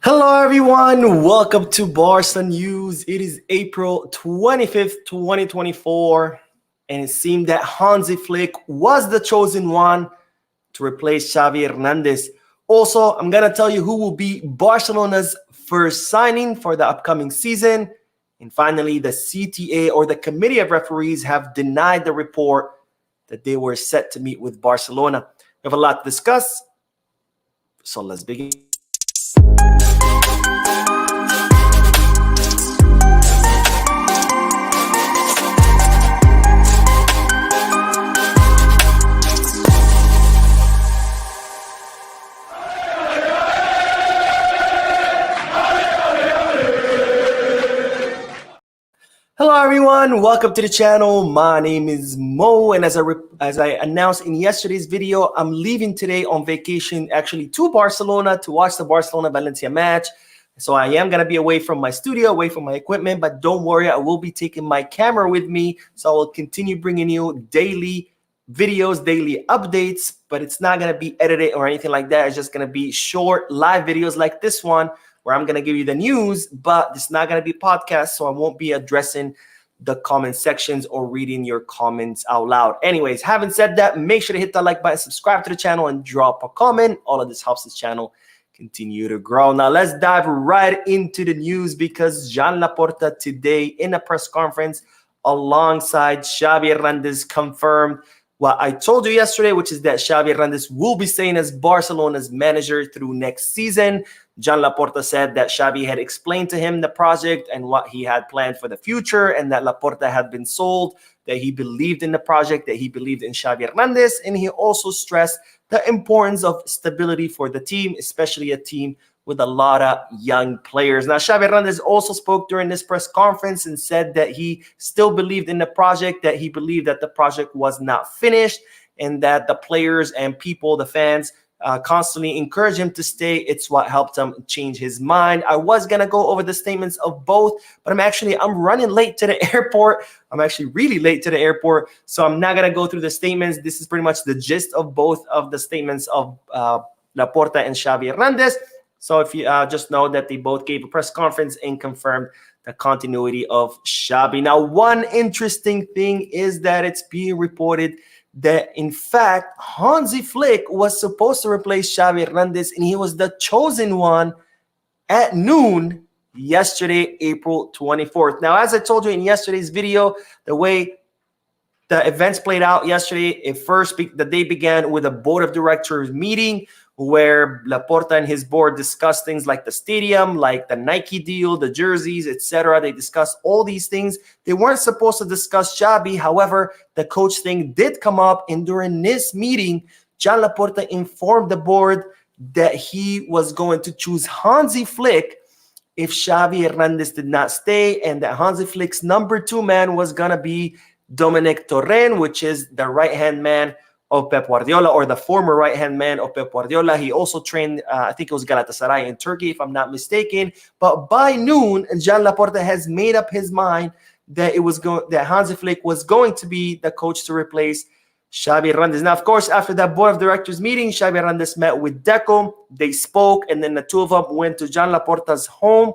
Hello, everyone. Welcome to Barca News. It is April 25th, 2024, and it seemed that Hansi Flick was the chosen one to replace Xavi Hernandez. Also, I'm going to tell you who will be Barcelona's first signing for the upcoming season. And finally, the CTA, or the Committee of Referees, have denied the report that they were set to meet with Barcelona. We have a lot to discuss, so let's begin. Hello everyone, welcome to the channel. My name is Mo, and as I announced in yesterday's video, I'm leaving today on vacation actually to Barcelona to watch the Barcelona-Valencia match. So I am going to be away from my studio, away from my equipment, but don't worry, I will be taking my camera with me. So I will continue bringing you daily videos, daily updates, but it's not going to be edited or anything like that. It's just going to be short live videos like this one, where I'm going to give you the news, but it's not going to be podcast, so I won't be addressing the comment sections or reading your comments out loud. Anyways, having said that, make sure to hit that like button, subscribe to the channel, and drop a comment. All of this helps this channel continue to grow. Now, let's dive right into the news, because Joan Laporta today in a press conference alongside Xavi Hernandez confirmed what I told you yesterday, which is that Xavi Hernandez will be staying as Barcelona's manager through next season. Joan Laporta said that Xavi had explained to him the project and what he had planned for the future, and that Laporta had been sold, that he believed in the project, that he believed in Xavi Hernandez, and he also stressed the importance of stability for the team, especially a team with a lot of young players. Now, Xavi Hernandez also spoke during this press conference and said that he still believed in the project, that he believed that the project was not finished, and that the players and people, the fans, constantly encourage him to stay. It's what helped him change his mind. I was going to go over the statements of both, but I'm running late to the airport. I'm actually really late to the airport, so I'm not going to go through the statements. This is pretty much the gist of both of the statements of Laporta and Xavi Hernandez. So if you just know that they both gave a press conference and confirmed the continuity of Xavi. Now, one interesting thing is that it's being reported that, in fact, Hansi Flick was supposed to replace Xavi Hernandez, and he was the chosen one at noon yesterday, April 24th. Now, as I told you in yesterday's video, the way the events played out yesterday, the day began with a board of directors meeting where Laporta and his board discussed things like the stadium, like the Nike deal, the jerseys, etc. They discussed all these things. They weren't supposed to discuss Xavi. However, the coach thing did come up, and during this meeting, Joan Laporta informed the board that he was going to choose Hansi Flick if Xavi Hernandez did not stay, and that Hansi Flick's number 2 man was going to be Dominic Torrent, which is the right-hand man of Pep Guardiola, or the former right-hand man of Pep Guardiola. He also trained, I think it was Galatasaray in Turkey, if I'm not mistaken. But by noon, Joan Laporta has made up his mind that that Hansi Flick was going to be the coach to replace Xavi Hernandez. Now, of course, after that board of directors meeting, Xavi Hernandez met with Deco. They spoke, and then the two of them went to Joan Laporta's home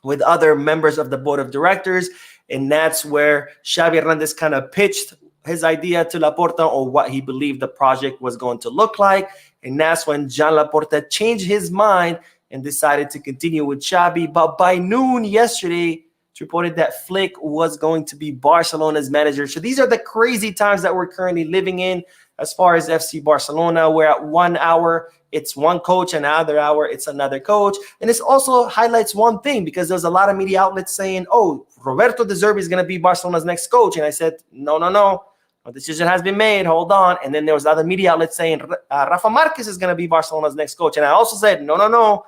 with other members of the board of directors. And that's where Xavi Hernandez kind of pitched his idea to Laporta, or what he believed the project was going to look like. And that's when Joan Laporta changed his mind and decided to continue with Xavi. But by noon yesterday, it's reported that Flick was going to be Barcelona's manager. So these are the crazy times that we're currently living in as far as FC Barcelona, where at 1 hour it's one coach, and another hour it's another coach. And this also highlights one thing, because there's a lot of media outlets saying, oh, Roberto De Zerbi is going to be Barcelona's next coach. And I said, no. A decision has been made. Hold on. And then there was other media outlets saying Rafa Marquez is going to be Barcelona's next coach. And I also said, no.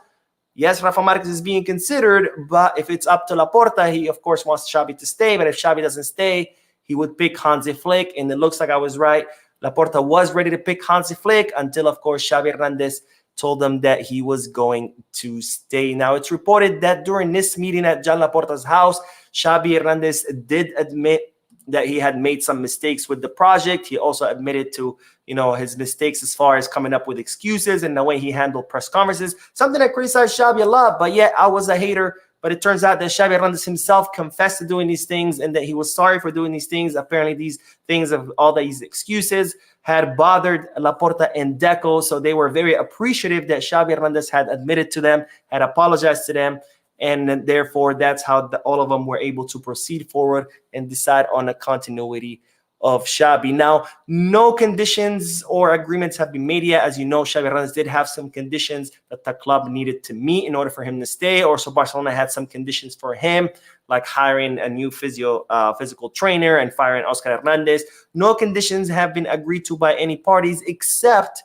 Yes, Rafa Marquez is being considered, but if it's up to Laporta, he, of course, wants Xavi to stay. But if Xavi doesn't stay, he would pick Hansi Flick. And it looks like I was right. Laporta was ready to pick Hansi Flick until, of course, Xavi Hernandez told them that he was going to stay. Now, it's reported that during this meeting at Joan Laporta's house, Xavi Hernandez did admit that he had made some mistakes with the project. He also admitted to, his mistakes as far as coming up with excuses and the way he handled press conferences. Something I criticized Xavi a lot, but yet I was a hater. But it turns out that Xavi Hernandez himself confessed to doing these things and that he was sorry for doing these things. Apparently, these things of all these excuses had bothered Laporta and Deco, so they were very appreciative that Xavi Hernandez had admitted to them, had apologized to them, and therefore that's how all of them were able to proceed forward and decide on a continuity of Xavi. Now, no conditions or agreements have been made yet. As you know, Xavi Hernandez did have some conditions that the club needed to meet in order for him to stay. Also, Barcelona had some conditions for him, like hiring a new physical trainer and firing Oscar Hernandez. No conditions have been agreed to by any parties, except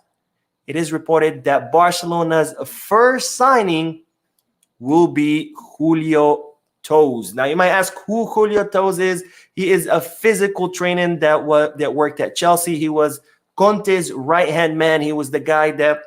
it is reported that Barcelona's first signing will be Julio Tous. Now, you might ask who Julio Tous is. He is a physical trainer that worked at Chelsea. He was Conte's right-hand man. He was the guy that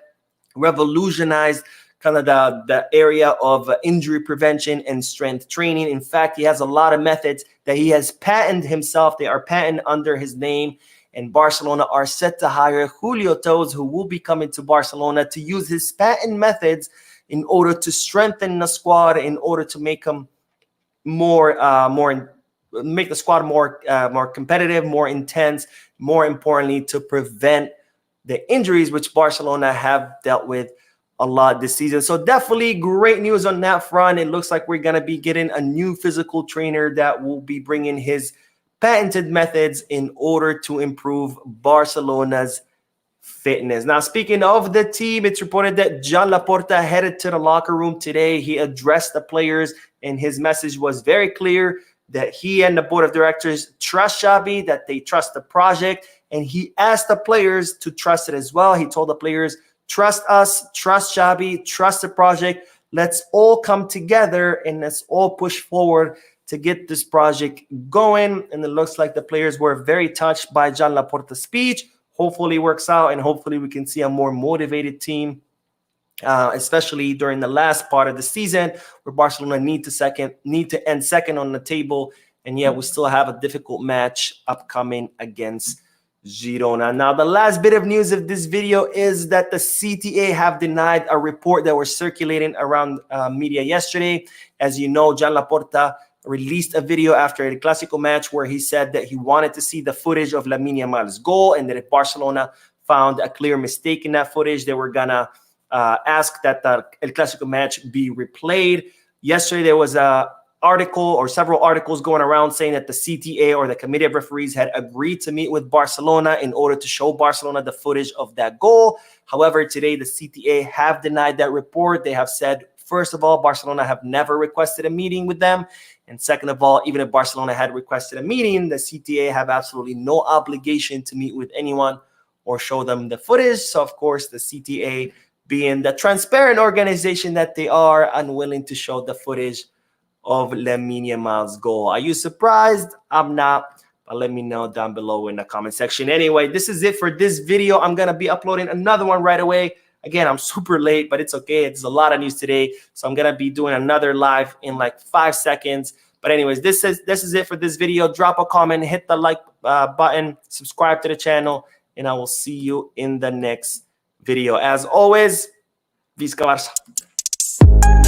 revolutionized kind of the area of injury prevention and strength training. In fact, he has a lot of methods that he has patented himself. They are patented under his name. And Barcelona are set to hire Julio Tous, who will be coming to Barcelona to use his patent methods in order to strengthen the squad, in order to make them make the squad more competitive, more intense, more importantly, to prevent the injuries which Barcelona have dealt with a lot this season. So definitely great news on that front. It looks like we're going to be getting a new physical trainer that will be bringing his patented methods in order to improve Barcelona's fitness. Now, speaking of the team, it's reported that Joan Laporta headed to the locker room today. He addressed the players, and his message was very clear that he and the board of directors trust Xavi, that they trust the project, and he asked the players to trust it as well. He told the players, trust us, trust Xavi, trust the project. Let's all come together and let's all push forward to get this project going. And it looks like the players were very touched by Joan Laporta's speech. Hopefully it works out, and hopefully we can see a more motivated team, especially during the last part of the season where Barcelona need to end second on the table. And yeah, we still have a difficult match upcoming against Girona. Now, the last bit of news of this video is that the CTA have denied a report that was circulating around media yesterday. As you know, Joan Laporta released a video after a Clásico match where he said that he wanted to see the footage of Lamine Yamal's goal, and that if Barcelona found a clear mistake in that footage, they were gonna ask that the El Clásico match be replayed. Yesterday, there was a article or several articles going around saying that the CTA or the committee of referees had agreed to meet with Barcelona in order to show Barcelona the footage of that goal. However, today the CTA have denied that report. They have said, first of all, Barcelona have never requested a meeting with them. And second of all, even if Barcelona had requested a meeting, the CTA have absolutely no obligation to meet with anyone or show them the footage. So, of course, the CTA, being the transparent organization that they are, unwilling to show the footage of Lamine Yamal's goal. Are you surprised? I'm not. But let me know down below in the comment section. Anyway, this is it for this video. I'm going to be uploading another one right away. Again, I'm super late, but it's okay. It's a lot of news today. So I'm going to be doing another live in like 5 seconds. But anyways, this is it for this video. Drop a comment, hit the like button, subscribe to the channel, and I will see you in the next video. As always, Visca Barça.